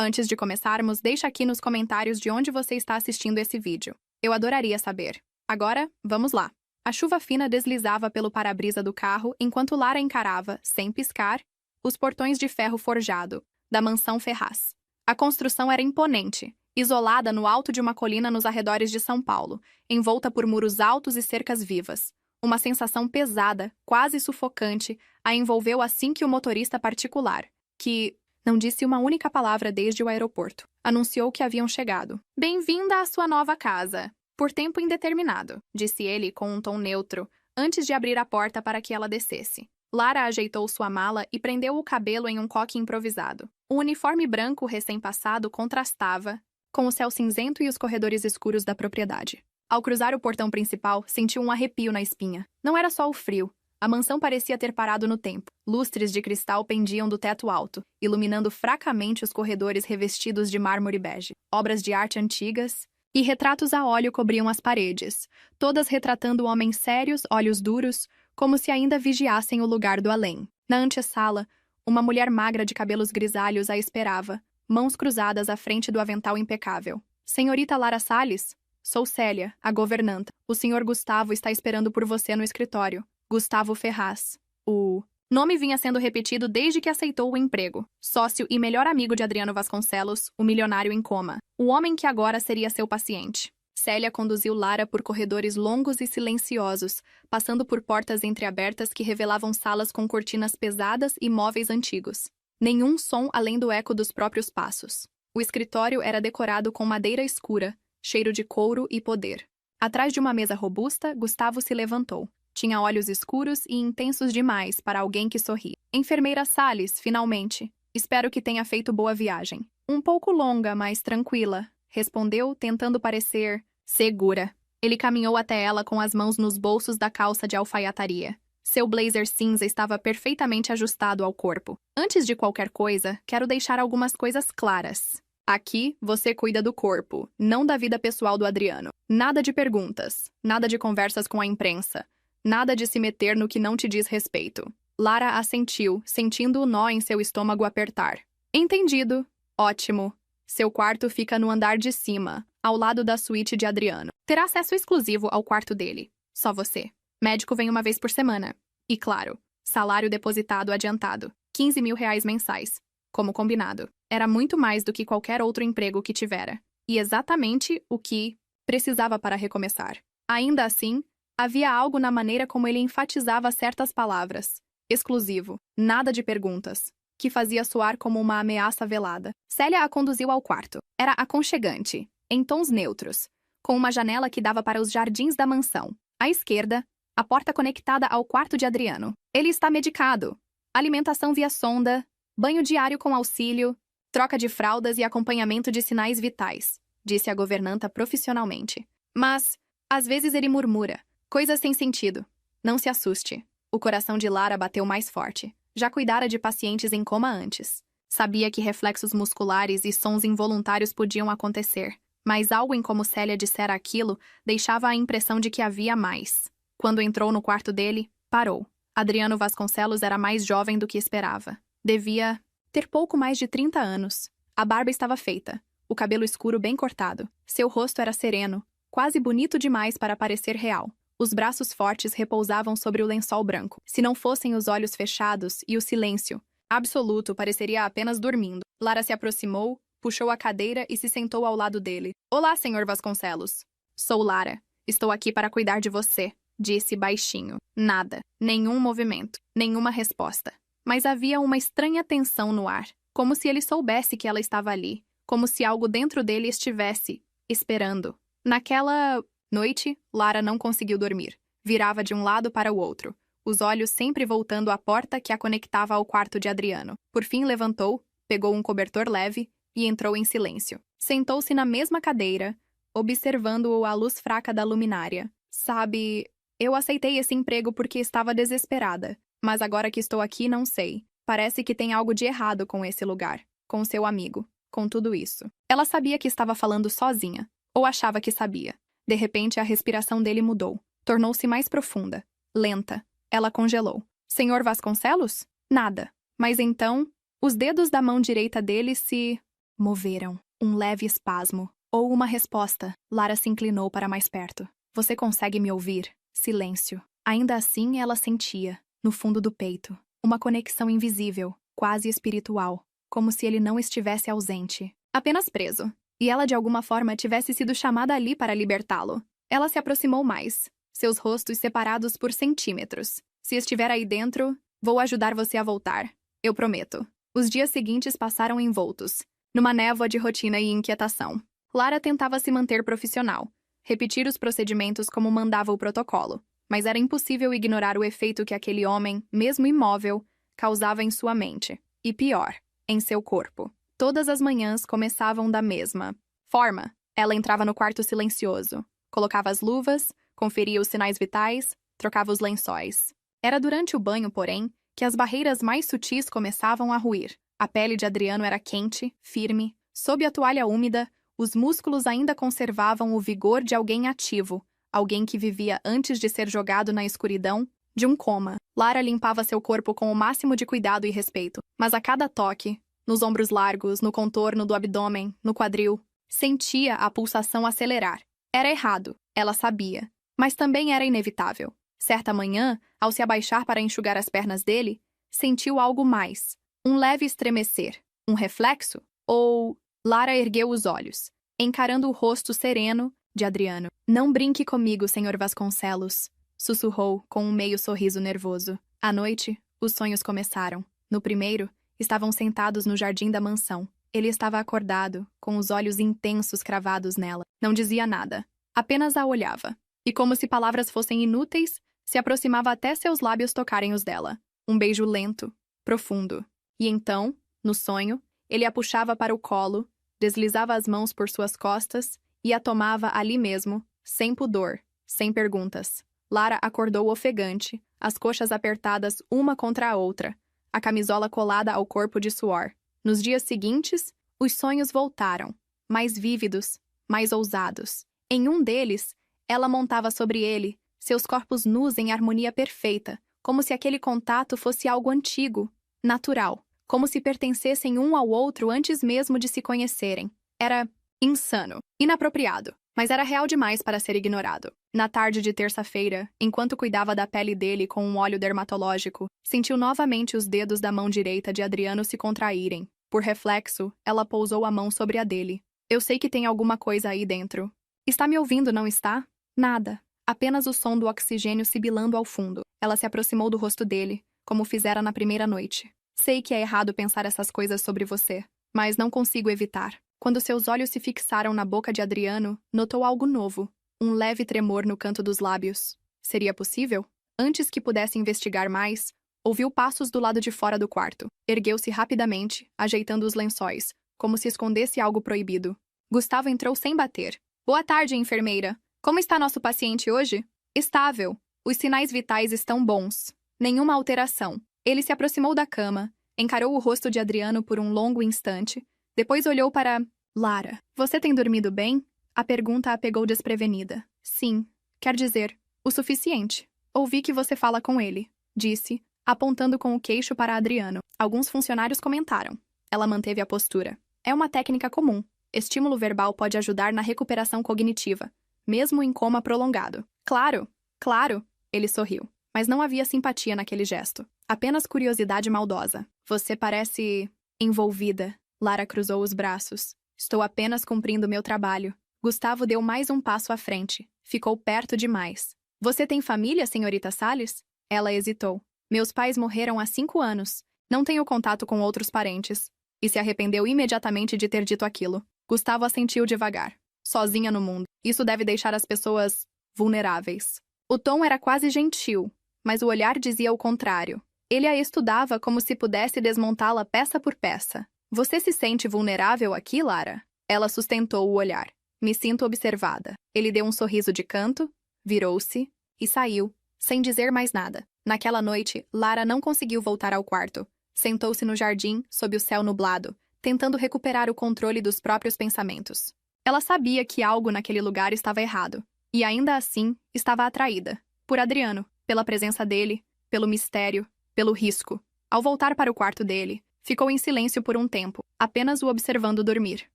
Antes de começarmos, deixa aqui nos comentários de onde você está assistindo esse vídeo. Eu adoraria saber. Agora, vamos lá. A chuva fina deslizava pelo para-brisa do carro enquanto Lara encarava, sem piscar, os portões de ferro forjado da mansão Ferraz. A construção era imponente, isolada no alto de uma colina nos arredores de São Paulo, envolta por muros altos e cercas vivas. Uma sensação pesada, quase sufocante, a envolveu assim que o motorista particular, que não disse uma única palavra desde o aeroporto, anunciou que haviam chegado. "Bem-vinda à sua nova casa, por tempo indeterminado", disse ele com um tom neutro, antes de abrir a porta para que ela descesse. Lara ajeitou sua mala e prendeu o cabelo em um coque improvisado. O uniforme branco recém-passado contrastava com o céu cinzento e os corredores escuros da propriedade. Ao cruzar o portão principal, sentiu um arrepio na espinha. Não era só o frio. A mansão parecia ter parado no tempo. Lustres de cristal pendiam do teto alto, iluminando fracamente os corredores revestidos de mármore bege. Obras de arte antigas e retratos a óleo cobriam as paredes, todas retratando homens sérios, olhos duros, como se ainda vigiassem o lugar do além. Na antessala, uma mulher magra de cabelos grisalhos a esperava, mãos cruzadas à frente do avental impecável. "Senhorita Lara Salles? Sou Célia, a governanta. O senhor Gustavo está esperando por você no escritório. Gustavo Ferraz." O nome vinha sendo repetido desde que aceitou o emprego. Sócio e melhor amigo de Adriano Vasconcelos, o milionário em coma. O homem que agora seria seu paciente. Célia conduziu Lara por corredores longos e silenciosos, passando por portas entreabertas que revelavam salas com cortinas pesadas e móveis antigos. Nenhum som além do eco dos próprios passos. O escritório era decorado com madeira escura, cheiro de couro e poder. Atrás de uma mesa robusta, Gustavo se levantou. Tinha olhos escuros e intensos demais para alguém que sorri. "Enfermeira Salles, finalmente. Espero que tenha feito boa viagem." "Um pouco longa, mas tranquila", respondeu, tentando parecer segura. Ele caminhou até ela com as mãos nos bolsos da calça de alfaiataria. Seu blazer cinza estava perfeitamente ajustado ao corpo. "Antes de qualquer coisa, quero deixar algumas coisas claras. Aqui, você cuida do corpo, não da vida pessoal do Adriano. Nada de perguntas, nada de conversas com a imprensa, nada de se meter no que não te diz respeito." Lara assentiu, sentindo o nó em seu estômago apertar. "Entendido. Ótimo. Seu quarto fica no andar de cima, ao lado da suíte de Adriano. Terá acesso exclusivo ao quarto dele. Só você. Médico vem uma vez por semana. E claro, salário depositado adiantado. 15 mil reais mensais. Como combinado. Era muito mais do que qualquer outro emprego que tivera. E exatamente o que precisava para recomeçar. Ainda assim, havia algo na maneira como ele enfatizava certas palavras. Exclusivo. Nada de perguntas. Que fazia soar como uma ameaça velada. Célia a conduziu ao quarto. Era aconchegante, em tons neutros, com uma janela que dava para os jardins da mansão. À esquerda, a porta conectada ao quarto de Adriano. "Ele está medicado. Alimentação via sonda, banho diário com auxílio, troca de fraldas e acompanhamento de sinais vitais", disse a governanta profissionalmente. "Mas, às vezes ele murmura. Coisas sem sentido. Não se assuste." O coração de Lara bateu mais forte. Já cuidara de pacientes em coma antes. Sabia que reflexos musculares e sons involuntários podiam acontecer, mas algo em como Célia dissera aquilo deixava a impressão de que havia mais. Quando entrou no quarto dele, parou. Adriano Vasconcelos era mais jovem do que esperava. Devia ter pouco mais de 30 anos. A barba estava feita, o cabelo escuro bem cortado. Seu rosto era sereno, quase bonito demais para parecer real. Os braços fortes repousavam sobre o lençol branco. Se não fossem os olhos fechados e o silêncio absoluto, pareceria apenas dormindo. Lara se aproximou, puxou a cadeira e se sentou ao lado dele. "Olá, senhor Vasconcelos. Sou Lara. Estou aqui para cuidar de você", disse baixinho. Nada. Nenhum movimento. Nenhuma resposta. Mas havia uma estranha tensão no ar, como se ele soubesse que ela estava ali, como se algo dentro dele estivesse esperando. Naquela noite, Lara não conseguiu dormir. Virava de um lado para o outro, os olhos sempre voltando à porta que a conectava ao quarto de Adriano. Por fim levantou, pegou um cobertor leve e entrou em silêncio. Sentou-se na mesma cadeira, observando-o à luz fraca da luminária. "Sabe, eu aceitei esse emprego porque estava desesperada, mas agora que estou aqui não sei. Parece que tem algo de errado com esse lugar, com seu amigo, com tudo isso." Ela sabia que estava falando sozinha, ou achava que sabia. De repente, a respiração dele mudou. Tornou-se mais profunda, lenta. Ela congelou. "Senhor Vasconcelos?" Nada. Mas então, os dedos da mão direita dele se moveram um leve espasmo, ou uma resposta. Lara se inclinou para mais perto. Você consegue me ouvir? Silêncio. Ainda assim, ela sentia, no fundo do peito, uma conexão invisível, quase espiritual, como se ele não estivesse ausente, apenas preso, e ela de alguma forma tivesse sido chamada ali para libertá-lo. Ela se aproximou mais, seus rostos separados por centímetros. Se estiver aí dentro, vou ajudar você a voltar. Eu prometo. Os dias seguintes passaram envoltos, numa névoa de rotina e inquietação. Lara tentava se manter profissional, repetir os procedimentos como mandava o protocolo, mas era impossível ignorar o efeito que aquele homem, mesmo imóvel, causava em sua mente. E pior, em seu corpo. Todas as manhãs começavam da mesma forma. Ela entrava no quarto silencioso, colocava as luvas, conferia os sinais vitais, trocava os lençóis. Era durante o banho, porém, que as barreiras mais sutis começavam a ruir. A pele de Adriano era quente, firme. Sob a toalha úmida, os músculos ainda conservavam o vigor de alguém ativo, alguém que vivia antes de ser jogado na escuridão de um coma. Lara limpava seu corpo com o máximo de cuidado e respeito, mas a cada toque, nos ombros largos, no contorno do abdômen, no quadril, sentia a pulsação acelerar. Era errado, ela sabia, mas também era inevitável. Certa manhã, ao se abaixar para enxugar as pernas dele, sentiu algo mais. Um leve estremecer. Um reflexo? Ou... Lara ergueu os olhos, encarando o rosto sereno de Adriano. Não brinque comigo, Sr. Vasconcelos, sussurrou com um meio sorriso nervoso. À noite, os sonhos começaram. No primeiro, estavam sentados no jardim da mansão. Ele estava acordado, com os olhos intensos cravados nela. Não dizia nada, apenas a olhava. E como se palavras fossem inúteis, se aproximava até seus lábios tocarem os dela. Um beijo lento, profundo. E então, no sonho, ele a puxava para o colo, deslizava as mãos por suas costas e a tomava ali mesmo, sem pudor, sem perguntas. Lara acordou ofegante, as coxas apertadas uma contra a outra, a camisola colada ao corpo de suor. Nos dias seguintes, os sonhos voltaram, mais vívidos, mais ousados. Em um deles, ela montava sobre ele, seus corpos nus em harmonia perfeita, como se aquele contato fosse algo antigo, natural, como se pertencessem um ao outro antes mesmo de se conhecerem. Era insano, inapropriado, mas era real demais para ser ignorado. Na tarde de terça-feira, enquanto cuidava da pele dele com um óleo dermatológico, sentiu novamente os dedos da mão direita de Adriano se contraírem. Por reflexo, ela pousou a mão sobre a dele. Eu sei que tem alguma coisa aí dentro. Está me ouvindo, não está? Nada. Apenas o som do oxigênio sibilando ao fundo. Ela se aproximou do rosto dele, como fizera na primeira noite. Sei que é errado pensar essas coisas sobre você, mas não consigo evitar. Quando seus olhos se fixaram na boca de Adriano, notou algo novo, um leve tremor no canto dos lábios. Seria possível? Antes que pudesse investigar mais, ouviu passos do lado de fora do quarto. Ergueu-se rapidamente, ajeitando os lençóis, como se escondesse algo proibido. Gustavo entrou sem bater. Boa tarde, enfermeira. Como está nosso paciente hoje? Estável. Os sinais vitais estão bons. Nenhuma alteração. Ele se aproximou da cama, encarou o rosto de Adriano por um longo instante, depois olhou para... Lara, você tem dormido bem? A pergunta a pegou desprevenida. Sim, quer dizer, o suficiente. Ouvi que você fala com ele, disse, apontando com o queixo para Adriano. Alguns funcionários comentaram. Ela manteve a postura. É uma técnica comum. Estímulo verbal pode ajudar na recuperação cognitiva, mesmo em coma prolongado. Claro, claro, ele sorriu. Mas não havia simpatia naquele gesto. Apenas curiosidade maldosa. Você parece... envolvida. Lara cruzou os braços. Estou apenas cumprindo meu trabalho. Gustavo deu mais um passo à frente. Ficou perto demais. Você tem família, senhorita Salles? Ela hesitou. Meus pais morreram há 5 anos. Não tenho contato com outros parentes. E se arrependeu imediatamente de ter dito aquilo. Gustavo assentiu devagar. Sozinha no mundo. Isso deve deixar as pessoas... vulneráveis. O tom era quase gentil, mas o olhar dizia o contrário. Ele a estudava como se pudesse desmontá-la peça por peça. Você se sente vulnerável aqui, Lara? Ela sustentou o olhar. Me sinto observada. Ele deu um sorriso de canto, virou-se e saiu, sem dizer mais nada. Naquela noite, Lara não conseguiu voltar ao quarto. Sentou-se no jardim, sob o céu nublado, tentando recuperar o controle dos próprios pensamentos. Ela sabia que algo naquele lugar estava errado, e ainda assim estava atraída. Por Adriano, pela presença dele, pelo mistério, pelo risco. Ao voltar para o quarto dele, Ficou em silêncio por um tempo, apenas o observando dormir.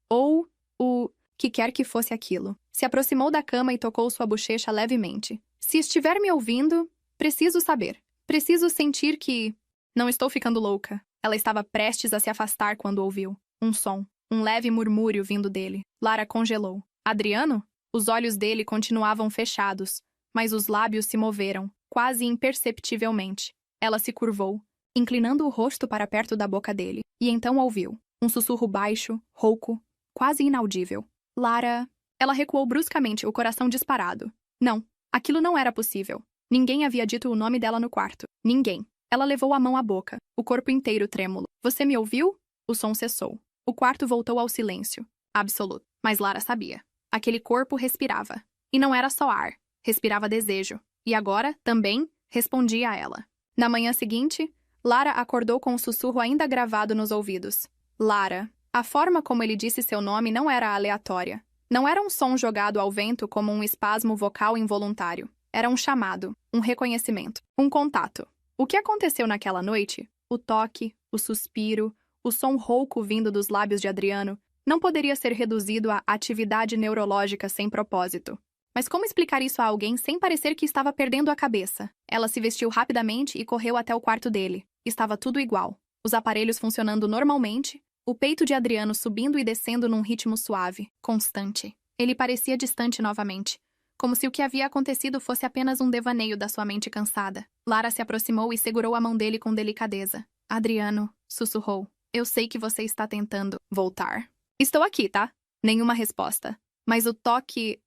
Ou o que quer que fosse aquilo. Se aproximou da cama e tocou sua bochecha levemente. Se estiver me ouvindo, preciso saber. Preciso sentir que... Não estou ficando louca. Ela estava prestes a se afastar quando ouviu. Um som. Um leve murmúrio vindo dele. Lara congelou. Adriano? Os olhos dele continuavam fechados, mas os lábios se moveram, quase imperceptivelmente. Ela se curvou, inclinando o rosto para perto da boca dele, e então ouviu. Um sussurro baixo, rouco, quase inaudível. Lara... Ela recuou bruscamente, o coração disparado. Não, aquilo não era possível. Ninguém havia dito o nome dela no quarto. Ninguém. Ela levou a mão à boca, o corpo inteiro trêmulo. Você me ouviu? O som cessou. O quarto voltou ao silêncio. Absoluto. Mas Lara sabia. Aquele corpo respirava. E não era só ar. Respirava desejo. E agora, também, respondia a ela. Na manhã seguinte, Lara acordou com um sussurro ainda gravado nos ouvidos. Lara. A forma como ele disse seu nome não era aleatória. Não era um som jogado ao vento como um espasmo vocal involuntário. Era um chamado, um reconhecimento, um contato. O que aconteceu naquela noite, o toque, o suspiro, o som rouco vindo dos lábios de Adriano, não poderia ser reduzido a atividade neurológica sem propósito. Mas como explicar isso a alguém sem parecer que estava perdendo a cabeça? Ela se vestiu rapidamente e correu até o quarto dele. Estava tudo igual. Os aparelhos funcionando normalmente, o peito de Adriano subindo e descendo num ritmo suave, constante. Ele parecia distante novamente, como se o que havia acontecido fosse apenas um devaneio da sua mente cansada. Lara se aproximou e segurou a mão dele com delicadeza. Adriano, sussurrou. Eu sei que você está tentando voltar. Estou aqui, tá? Nenhuma resposta. Mas o toque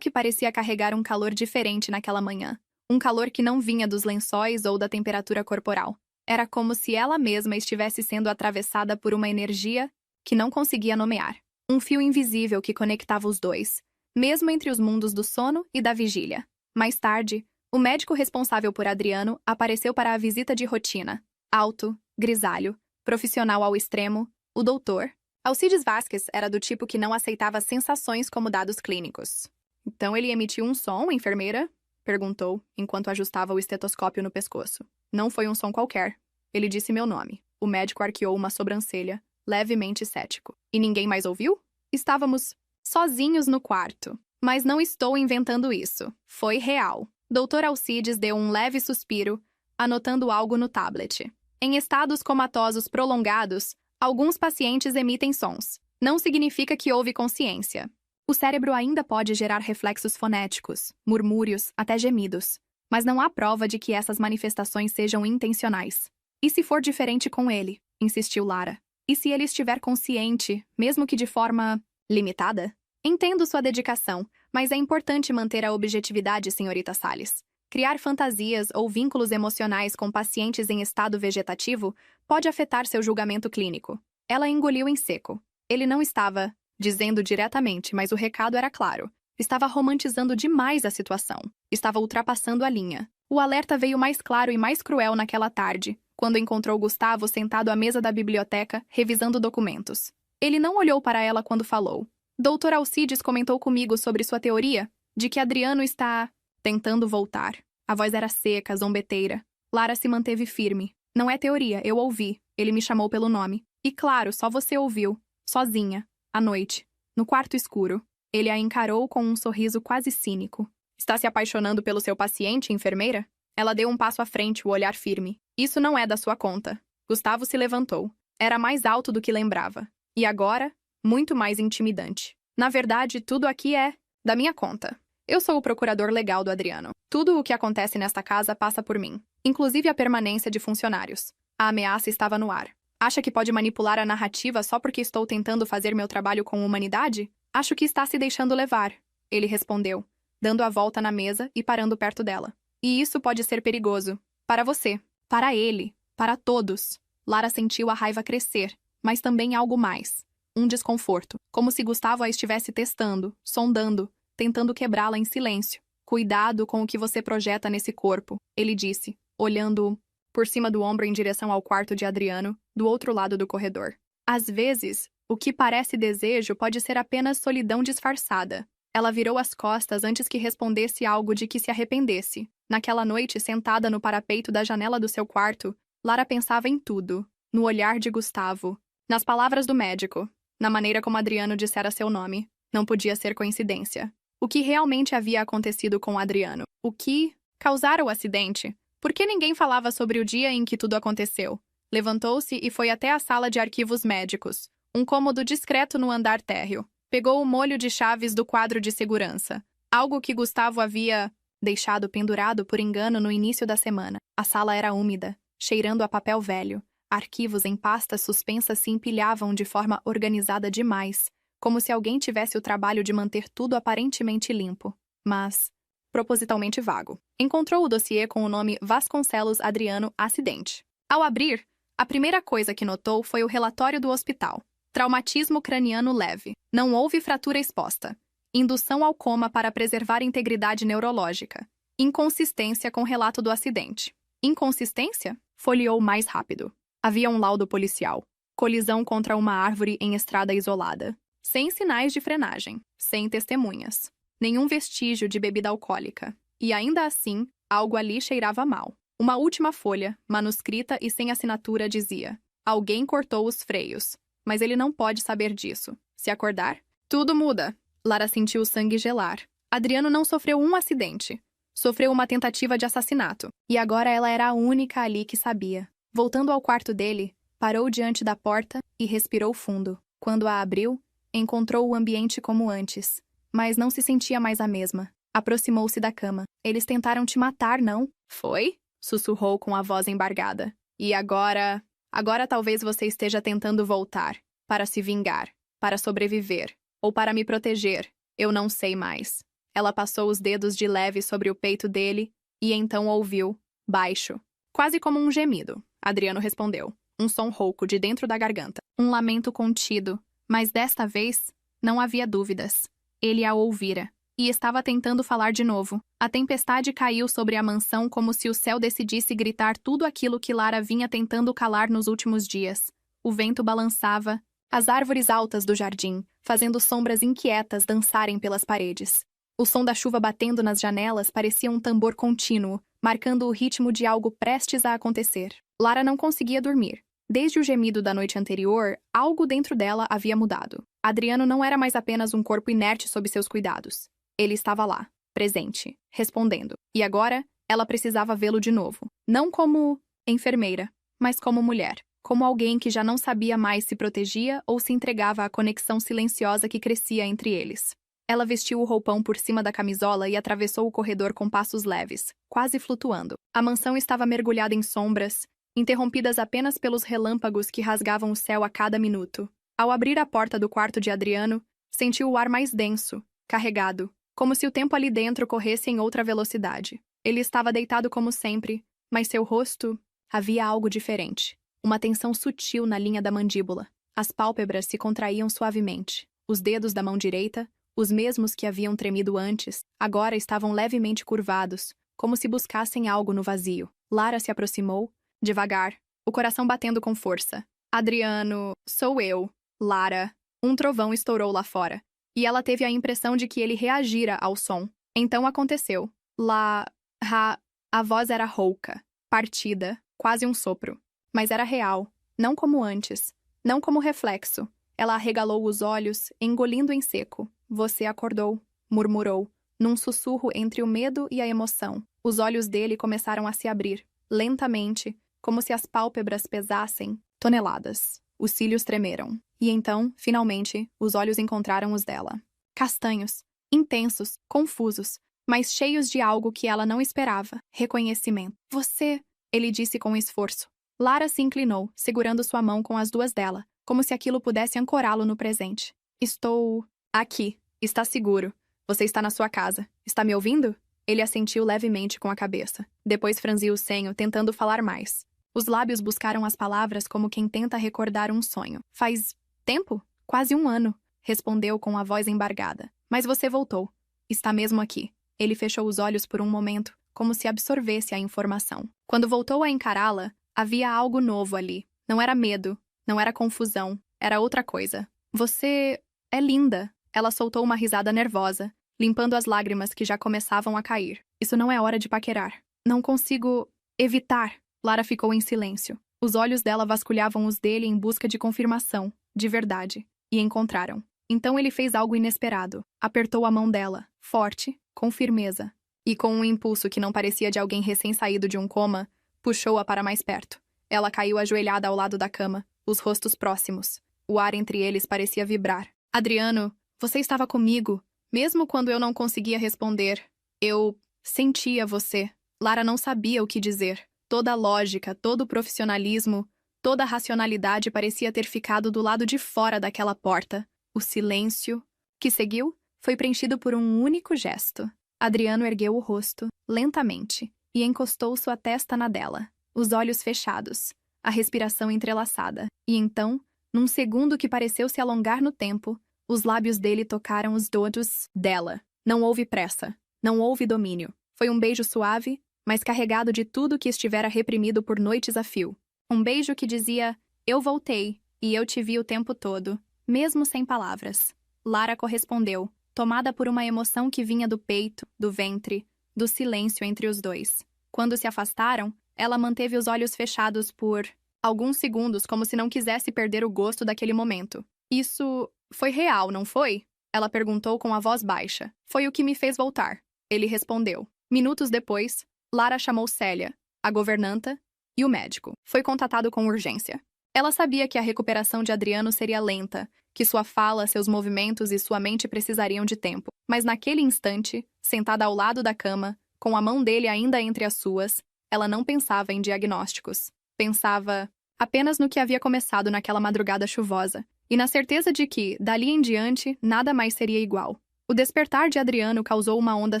parecia carregar um calor diferente naquela manhã. Um calor que não vinha dos lençóis ou da temperatura corporal. Era como se ela mesma estivesse sendo atravessada por uma energia que não conseguia nomear. Um fio invisível que conectava os dois, mesmo entre os mundos do sono e da vigília. Mais tarde, o médico responsável por Adriano apareceu para a visita de rotina. Alto, grisalho, profissional ao extremo, o doutor. Alcides Vasquez era do tipo que não aceitava sensações como dados clínicos. Então ele emitiu um som, enfermeira? Perguntou, enquanto ajustava o estetoscópio no pescoço. Não foi um som qualquer. Ele disse meu nome. O médico arqueou uma sobrancelha, levemente cético. E ninguém mais ouviu? Estávamos sozinhos no quarto. Mas não estou inventando isso. Foi real. Dr. Alcides deu um leve suspiro, anotando algo no tablet. Em estados comatosos prolongados, alguns pacientes emitem sons. Não significa que houve consciência. O cérebro ainda pode gerar reflexos fonéticos, murmúrios, até gemidos. Mas não há prova de que essas manifestações sejam intencionais. E se for diferente com ele? Insistiu Lara. E se ele estiver consciente, mesmo que de forma limitada? Entendo sua dedicação, mas é importante manter a objetividade, senhorita Salles. Criar fantasias ou vínculos emocionais com pacientes em estado vegetativo pode afetar seu julgamento clínico. Ela engoliu em seco. Ele não estava dizendo diretamente, mas o recado era claro. Estava romantizando demais a situação. Estava ultrapassando a linha. O alerta veio mais claro e mais cruel naquela tarde, quando encontrou Gustavo sentado à mesa da biblioteca, revisando documentos. Ele não olhou para ela quando falou. Dr. Alcides comentou comigo sobre sua teoria de que Adriano está tentando voltar. A voz era seca, zombeteira. Lara se manteve firme. Não é teoria, eu ouvi. Ele me chamou pelo nome. E claro, só você ouviu. Sozinha. À noite. No quarto escuro. Ele a encarou com um sorriso quase cínico. Está se apaixonando pelo seu paciente, enfermeira? Ela deu um passo à frente, o olhar firme. Isso não é da sua conta. Gustavo se levantou. Era mais alto do que lembrava. E agora, muito mais intimidante. Na verdade, tudo aqui é da minha conta. Eu sou o procurador legal do Adriano. Tudo o que acontece nesta casa passa por mim. Inclusive a permanência de funcionários. A ameaça estava no ar. Acha que pode manipular a narrativa só porque estou tentando fazer meu trabalho com humanidade? Acho que está se deixando levar. Ele respondeu, dando a volta na mesa e parando perto dela. E isso pode ser perigoso. Para você. Para ele. Para todos. Lara sentiu a raiva crescer, mas também algo mais. Um desconforto. Como se Gustavo a estivesse testando, sondando, tentando quebrá-la em silêncio. Cuidado com o que você projeta nesse corpo, ele disse, olhando por cima do ombro em direção ao quarto de Adriano, do outro lado do corredor. Às vezes, o que parece desejo pode ser apenas solidão disfarçada. Ela virou as costas antes que respondesse algo de que se arrependesse. Naquela noite, sentada no parapeito da janela do seu quarto, Lara pensava em tudo. no olhar de Gustavo, nas palavras do médico, na maneira como Adriano dissera seu nome. Não podia ser coincidência. O que realmente havia acontecido com Adriano? O que causara o acidente? Por que ninguém falava sobre o dia em que tudo aconteceu? Levantou-se e foi até a sala de arquivos médicos, um cômodo discreto no andar térreo. Pegou o molho de chaves do quadro de segurança, algo que Gustavo havia deixado pendurado por engano no início da semana. A sala era úmida, cheirando a papel velho. Arquivos em pastas suspensas se empilhavam de forma organizada demais, como se alguém tivesse o trabalho de manter tudo aparentemente limpo, mas propositalmente vago. Encontrou o dossiê com o nome Vasconcelos Adriano Acidente. Ao abrir, a primeira coisa que notou foi o relatório do hospital. Traumatismo craniano leve. Não houve fratura exposta. Indução ao coma para preservar integridade neurológica. Inconsistência com relato do acidente. Inconsistência? Folheou mais rápido. Havia um laudo policial. Colisão contra uma árvore em estrada isolada. Sem sinais de frenagem. Sem testemunhas. Nenhum vestígio de bebida alcoólica. E ainda assim, algo ali cheirava mal. Uma última folha, manuscrita e sem assinatura, dizia: alguém cortou os freios. Mas ele não pode saber disso. Se acordar, tudo muda. Lara sentiu o sangue gelar. Adriano não sofreu um acidente. Sofreu uma tentativa de assassinato. E agora ela era a única ali que sabia. Voltando ao quarto dele, parou diante da porta e respirou fundo. Quando a abriu, encontrou o ambiente como antes. Mas não se sentia mais a mesma. Aproximou-se da cama. Eles tentaram te matar, não? Foi? Sussurrou com a voz embargada. E agora... Agora talvez você esteja tentando voltar. Para se vingar. Para sobreviver. Ou para me proteger. Eu não sei mais. Ela passou os dedos de leve sobre o peito dele e então ouviu, baixo, quase como um gemido. Adriano respondeu. Um som rouco de dentro da garganta. Um lamento contido. Mas desta vez, não havia dúvidas. Ele a ouvira. E estava tentando falar de novo. A tempestade caiu sobre a mansão como se o céu decidisse gritar tudo aquilo que Lara vinha tentando calar nos últimos dias. O vento balançava as árvores altas do jardim, fazendo sombras inquietas dançarem pelas paredes. O som da chuva batendo nas janelas parecia um tambor contínuo, marcando o ritmo de algo prestes a acontecer. Lara não conseguia dormir. Desde o gemido da noite anterior, algo dentro dela havia mudado. Adriano não era mais apenas um corpo inerte sob seus cuidados. Ele estava lá, presente, respondendo. E agora, ela precisava vê-lo de novo. Não como enfermeira, mas como mulher. Como alguém que já não sabia mais se protegia ou se entregava à conexão silenciosa que crescia entre eles. Ela vestiu o roupão por cima da camisola e atravessou o corredor com passos leves, quase flutuando. A mansão estava mergulhada em sombras, interrompidas apenas pelos relâmpagos que rasgavam o céu a cada minuto. Ao abrir a porta do quarto de Adriano, sentiu o ar mais denso, carregado, como se o tempo ali dentro corresse em outra velocidade. Ele estava deitado como sempre, mas seu rosto havia algo diferente. Uma tensão sutil na linha da mandíbula. As pálpebras se contraíam suavemente. Os dedos da mão direita, os mesmos que haviam tremido antes, agora estavam levemente curvados, como se buscassem algo no vazio. Lara se aproximou, devagar, o coração batendo com força. Adriano, sou eu, Lara. Um trovão estourou lá fora, e ela teve a impressão de que ele reagira ao som. Então aconteceu. A voz era rouca, partida, quase um sopro. Mas era real, não como antes, não como reflexo. Ela arregalou os olhos, engolindo em seco. Você acordou, murmurou, num sussurro entre o medo e a emoção. Os olhos dele começaram a se abrir, lentamente, como se as pálpebras pesassem toneladas. Os cílios tremeram. E então, finalmente, os olhos encontraram os dela. Castanhos, intensos, confusos, mas cheios de algo que ela não esperava. Reconhecimento. Você, ele disse com esforço. Lara se inclinou, segurando sua mão com as duas dela, como se aquilo pudesse ancorá-lo no presente. Estou aqui. Está seguro. Você está na sua casa. Está me ouvindo? Ele assentiu levemente com a cabeça. Depois franziu o senho, tentando falar mais. Os lábios buscaram as palavras como quem tenta recordar um sonho. Faz tempo? Quase 1 ano, respondeu com a voz embargada. Mas você voltou. Está mesmo aqui. Ele fechou os olhos por um momento, como se absorvesse a informação. Quando voltou a encará-la, havia algo novo ali. Não era medo, não era confusão, era outra coisa. Você é linda. Ela soltou uma risada nervosa, limpando as lágrimas que já começavam a cair. Isso não é hora de paquerar. Não consigo evitar. Lara ficou em silêncio. Os olhos dela vasculhavam os dele em busca de confirmação, de verdade, e encontraram. Então ele fez algo inesperado. Apertou a mão dela, forte, com firmeza, e com um impulso que não parecia de alguém recém-saído de um coma, puxou-a para mais perto. Ela caiu ajoelhada ao lado da cama, os rostos próximos. O ar entre eles parecia vibrar. Adriano, você estava comigo, mesmo quando eu não conseguia responder. Eu sentia você. Lara não sabia o que dizer. Toda a lógica, todo o profissionalismo, toda a racionalidade parecia ter ficado do lado de fora daquela porta. O silêncio que seguiu foi preenchido por um único gesto. Adriano ergueu o rosto, lentamente, e encostou sua testa na dela, os olhos fechados, a respiração entrelaçada. E então, num segundo que pareceu se alongar no tempo, os lábios dele tocaram os dedos dela. Não houve pressa, não houve domínio. Foi um beijo suave, mas carregado de tudo que estivera reprimido por noites a fio. Um beijo que dizia, eu voltei, e eu te vi o tempo todo, mesmo sem palavras. Lara correspondeu, tomada por uma emoção que vinha do peito, do ventre, do silêncio entre os dois. Quando se afastaram, ela manteve os olhos fechados por alguns segundos, como se não quisesse perder o gosto daquele momento. Isso foi real, não foi? Ela perguntou com a voz baixa. Foi o que me fez voltar. Ele respondeu. Minutos depois, Lara chamou Célia, a governanta, e o médico. Foi contatado com urgência. Ela sabia que a recuperação de Adriano seria lenta, que sua fala, seus movimentos e sua mente precisariam de tempo. Mas naquele instante, sentada ao lado da cama, com a mão dele ainda entre as suas, ela não pensava em diagnósticos. Pensava apenas no que havia começado naquela madrugada chuvosa, e na certeza de que, dali em diante, nada mais seria igual. O despertar de Adriano causou uma onda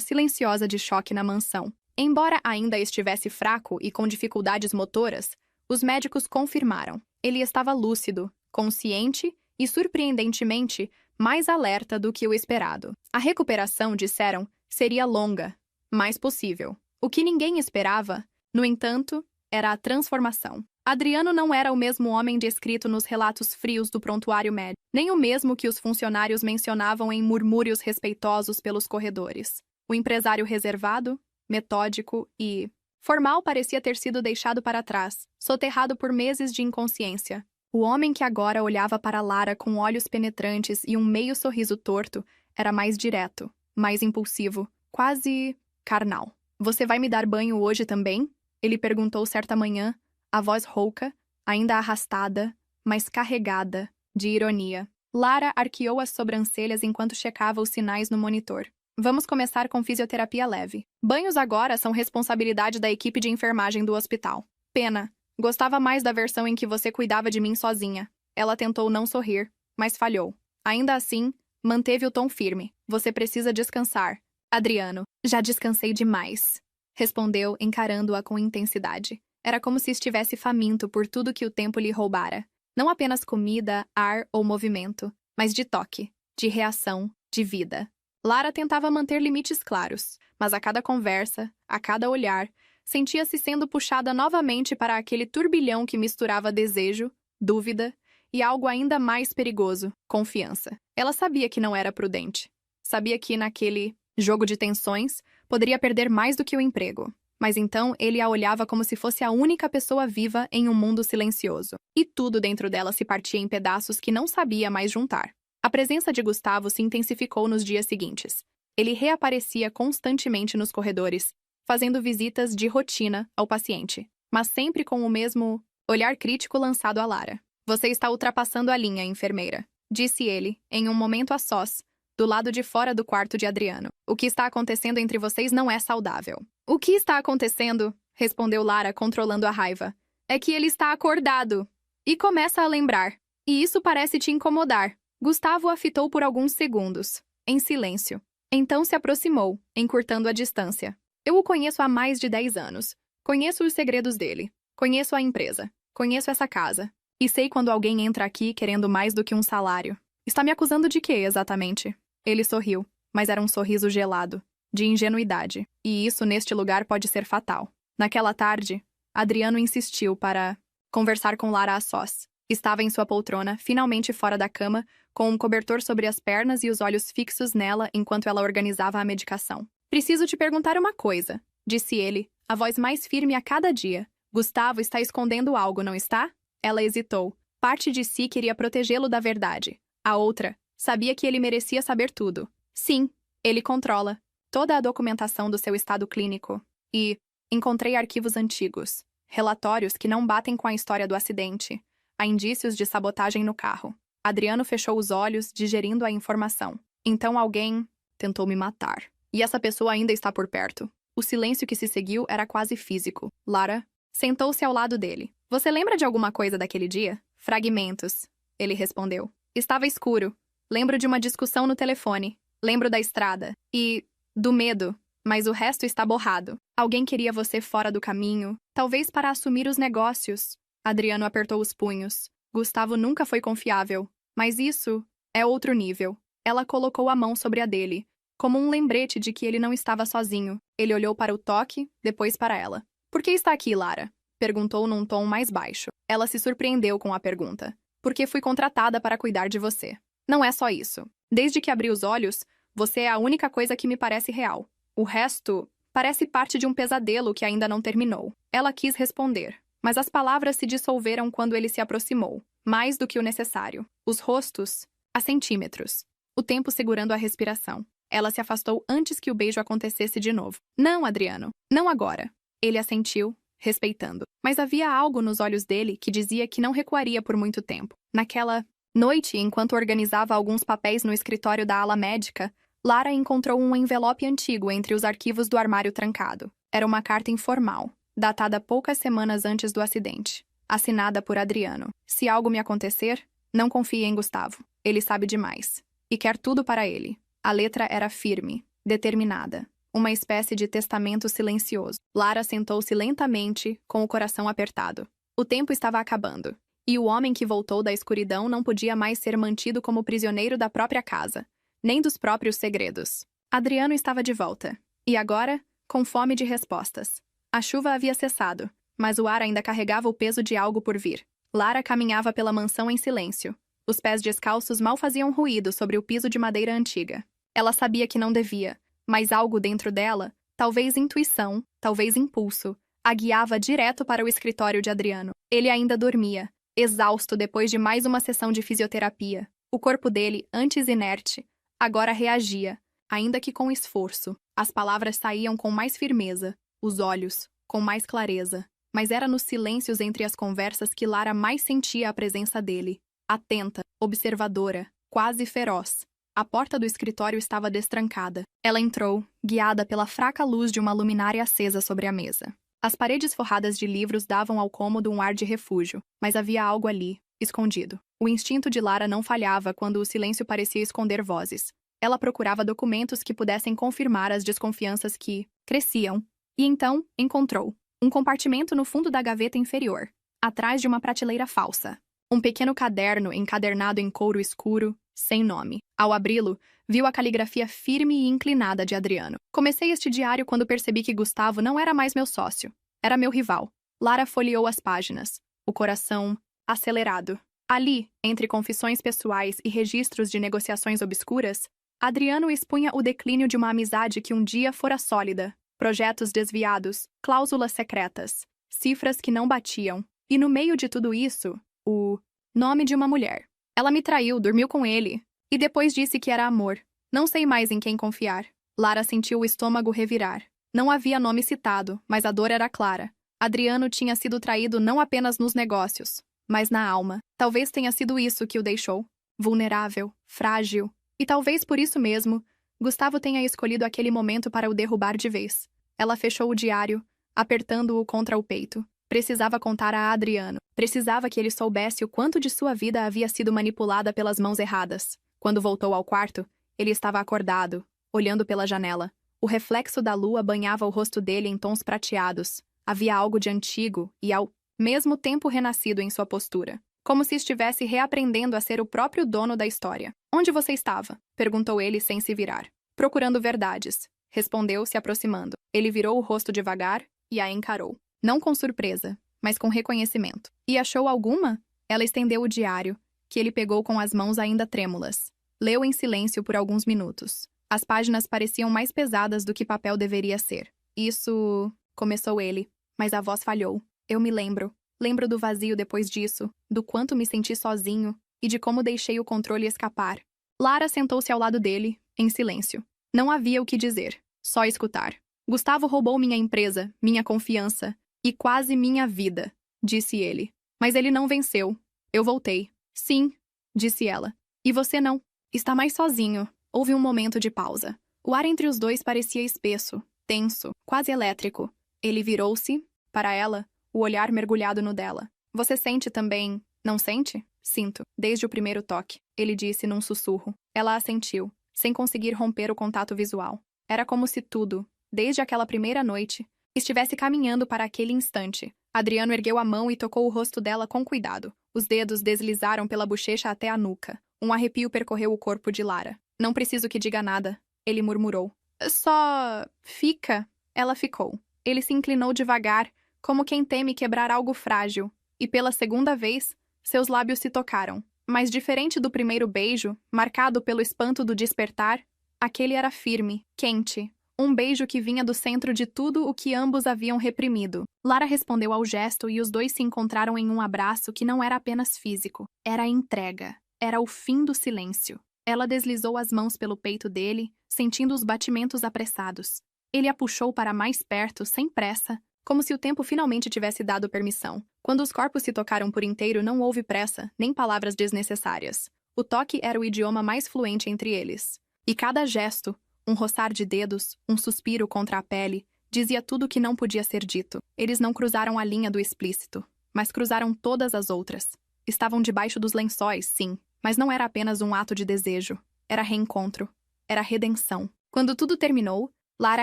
silenciosa de choque na mansão. Embora ainda estivesse fraco e com dificuldades motoras, os médicos confirmaram. Ele estava lúcido, consciente e, surpreendentemente, mais alerta do que o esperado. A recuperação, disseram, seria longa, mas possível. O que ninguém esperava, no entanto, era a transformação. Adriano não era o mesmo homem descrito nos relatos frios do prontuário médico, nem o mesmo que os funcionários mencionavam em murmúrios respeitosos pelos corredores. O empresário reservado, metódico e formal parecia ter sido deixado para trás, soterrado por meses de inconsciência. O homem que agora olhava para Lara com olhos penetrantes e um meio sorriso torto era mais direto, mais impulsivo, quase carnal. Você vai me dar banho hoje também? Ele perguntou certa manhã, a voz rouca, ainda arrastada, mas carregada de ironia. Lara arqueou as sobrancelhas enquanto checava os sinais no monitor. Vamos começar com fisioterapia leve. Banhos agora são responsabilidade da equipe de enfermagem do hospital. Pena. Gostava mais da versão em que você cuidava de mim sozinha. Ela tentou não sorrir, mas falhou. Ainda assim, manteve o tom firme. Você precisa descansar. Adriano, já descansei demais. Respondeu, encarando-a com intensidade. Era como se estivesse faminto por tudo que o tempo lhe roubara. Não apenas comida, ar ou movimento, mas de toque, de reação, de vida. Lara tentava manter limites claros, mas a cada conversa, a cada olhar, sentia-se sendo puxada novamente para aquele turbilhão que misturava desejo, dúvida e algo ainda mais perigoso, confiança. Ela sabia que não era prudente. Sabia que, naquele jogo de tensões, poderia perder mais do que o emprego. Mas então ele a olhava como se fosse a única pessoa viva em um mundo silencioso. E tudo dentro dela se partia em pedaços que não sabia mais juntar. A presença de Gustavo se intensificou nos dias seguintes. Ele reaparecia constantemente nos corredores, fazendo visitas de rotina ao paciente, mas sempre com o mesmo olhar crítico lançado a Lara. Você está ultrapassando a linha, enfermeira, disse ele, em um momento a sós, do lado de fora do quarto de Adriano. O que está acontecendo entre vocês não é saudável. O que está acontecendo? Respondeu Lara, controlando a raiva. É que ele está acordado. E começa a lembrar. E isso parece te incomodar. Gustavo a fitou por alguns segundos, em silêncio. Então se aproximou, encurtando a distância. Eu o conheço há mais de 10 anos. Conheço os segredos dele. Conheço a empresa. Conheço essa casa. E sei quando alguém entra aqui querendo mais do que um salário. Está me acusando de quê, exatamente? Ele sorriu, mas era um sorriso gelado, de ingenuidade. E isso neste lugar pode ser fatal. Naquela tarde, Adriano insistiu para conversar com Lara a sós. Estava em sua poltrona, finalmente fora da cama, com um cobertor sobre as pernas e os olhos fixos nela enquanto ela organizava a medicação. Preciso te perguntar uma coisa, disse ele, a voz mais firme a cada dia, Gustavo está escondendo algo, não está? Ela hesitou. Parte de si queria protegê-lo da verdade. A outra sabia que ele merecia saber tudo. Sim, ele controla toda a documentação do seu estado clínico. E encontrei arquivos antigos, relatórios que não batem com a história do acidente. Há indícios de sabotagem no carro. Adriano fechou os olhos, digerindo a informação. Então alguém tentou me matar. E essa pessoa ainda está por perto. O silêncio que se seguiu era quase físico. Lara sentou-se ao lado dele. Você lembra de alguma coisa daquele dia? Fragmentos, ele respondeu. Estava escuro. Lembro de uma discussão no telefone. Lembro da estrada. E do medo. Mas o resto está borrado. Alguém queria você fora do caminho, talvez para assumir os negócios. Adriano apertou os punhos. Gustavo nunca foi confiável. Mas isso é outro nível. Ela colocou a mão sobre a dele, como um lembrete de que ele não estava sozinho. Ele olhou para o toque, depois para ela. Por que está aqui, Lara? Perguntou num tom mais baixo. Ela se surpreendeu com a pergunta. Porque fui contratada para cuidar de você. Não é só isso. Desde que abri os olhos, você é a única coisa que me parece real. O resto parece parte de um pesadelo que ainda não terminou. Ela quis responder, mas as palavras se dissolveram quando ele se aproximou, mais do que o necessário. Os rostos, a centímetros. O tempo segurando a respiração. Ela se afastou antes que o beijo acontecesse de novo. Não, Adriano. Não agora. Ele assentiu, respeitando. Mas havia algo nos olhos dele que dizia que não recuaria por muito tempo. Naquela noite, enquanto organizava alguns papéis no escritório da ala médica, Lara encontrou um envelope antigo entre os arquivos do armário trancado. Era uma carta informal, datada poucas semanas antes do acidente, assinada por Adriano. Se algo me acontecer, não confie em Gustavo. Ele sabe demais. E quer tudo para ele. A letra era firme, determinada. Uma espécie de testamento silencioso. Lara sentou-se lentamente, com o coração apertado. O tempo estava acabando. E o homem que voltou da escuridão não podia mais ser mantido como prisioneiro da própria casa, nem dos próprios segredos. Adriano estava de volta. E agora, com fome de respostas. A chuva havia cessado, mas o ar ainda carregava o peso de algo por vir. Lara caminhava pela mansão em silêncio. Os pés descalços mal faziam ruído sobre o piso de madeira antiga. Ela sabia que não devia, mas algo dentro dela, talvez intuição, talvez impulso, a guiava direto para o escritório de Adriano. Ele ainda dormia, exausto depois de mais uma sessão de fisioterapia. O corpo dele, antes inerte, agora reagia, ainda que com esforço. As palavras saíam com mais firmeza, os olhos, com mais clareza. Mas era nos silêncios entre as conversas que Lara mais sentia a presença dele. Atenta, observadora, quase feroz. A porta do escritório estava destrancada. Ela entrou, guiada pela fraca luz de uma luminária acesa sobre a mesa. As paredes forradas de livros davam ao cômodo um ar de refúgio, mas havia algo ali, escondido. O instinto de Lara não falhava quando o silêncio parecia esconder vozes. Ela procurava documentos que pudessem confirmar as desconfianças que cresciam. E então, encontrou um compartimento no fundo da gaveta inferior, atrás de uma prateleira falsa. Um pequeno caderno encadernado em couro escuro, sem nome. Ao abri-lo, viu a caligrafia firme e inclinada de Adriano. Comecei este diário quando percebi que Gustavo não era mais meu sócio. Era meu rival. Lara folheou as páginas, o coração acelerado. Ali, entre confissões pessoais e registros de negociações obscuras, Adriano expunha o declínio de uma amizade que um dia fora sólida. Projetos desviados, cláusulas secretas, cifras que não batiam. E no meio de tudo isso, o nome de uma mulher. Ela me traiu, dormiu com ele. E depois disse que era amor. Não sei mais em quem confiar. Lara sentiu o estômago revirar. Não havia nome citado, mas a dor era clara. Adriano tinha sido traído não apenas nos negócios, mas na alma. Talvez tenha sido isso que o deixou. Vulnerável, frágil. E talvez por isso mesmo, Gustavo tenha escolhido aquele momento para o derrubar de vez. Ela fechou o diário, apertando-o contra o peito. Precisava contar a Adriano. Precisava que ele soubesse o quanto de sua vida havia sido manipulada pelas mãos erradas. Quando voltou ao quarto, ele estava acordado, olhando pela janela. O reflexo da lua banhava o rosto dele em tons prateados. Havia algo de antigo e, ao mesmo tempo, renascido em sua postura. Como se estivesse reaprendendo a ser o próprio dono da história. Onde você estava? Perguntou ele sem se virar. Procurando verdades. Respondeu, se aproximando. Ele virou o rosto devagar e a encarou. Não com surpresa, mas com reconhecimento. E achou alguma? Ela estendeu o diário, que ele pegou com as mãos ainda trêmulas. Leu em silêncio por alguns minutos. As páginas pareciam mais pesadas do que papel deveria ser. Isso... começou ele, mas a voz falhou. Eu me lembro. Lembro do vazio depois disso, do quanto me senti sozinho e de como deixei o controle escapar. Lara sentou-se ao lado dele, em silêncio. Não havia o que dizer, só escutar. Gustavo roubou minha empresa, minha confiança e quase minha vida, disse ele. Mas ele não venceu. Eu voltei. Sim, disse ela. E você não? Está mais sozinho. Houve um momento de pausa. O ar entre os dois parecia espesso, tenso, quase elétrico. Ele virou-se, para ela, o olhar mergulhado no dela. Você sente também, não sente? Sinto, desde o primeiro toque, ele disse num sussurro. Ela assentiu, sem conseguir romper o contato visual. Era como se tudo, desde aquela primeira noite, estivesse caminhando para aquele instante. Adriano ergueu a mão e tocou o rosto dela com cuidado. Os dedos deslizaram pela bochecha até a nuca. Um arrepio percorreu o corpo de Lara. Não preciso que diga nada, ele murmurou. Só... fica. Ela ficou. Ele se inclinou devagar, como quem teme quebrar algo frágil, e pela segunda vez, seus lábios se tocaram. Mas diferente do primeiro beijo, marcado pelo espanto do despertar, aquele era firme, quente, um beijo que vinha do centro de tudo o que ambos haviam reprimido. Lara respondeu ao gesto e os dois se encontraram em um abraço que não era apenas físico, era a entrega, era o fim do silêncio. Ela deslizou as mãos pelo peito dele, sentindo os batimentos apressados. Ele a puxou para mais perto, sem pressa, como se o tempo finalmente tivesse dado permissão. Quando os corpos se tocaram por inteiro, não houve pressa, nem palavras desnecessárias. O toque era o idioma mais fluente entre eles. E cada gesto, um roçar de dedos, um suspiro contra a pele, dizia tudo o que não podia ser dito. Eles não cruzaram a linha do explícito, mas cruzaram todas as outras. Estavam debaixo dos lençóis, sim, mas não era apenas um ato de desejo. Era reencontro. Era redenção. Quando tudo terminou, Lara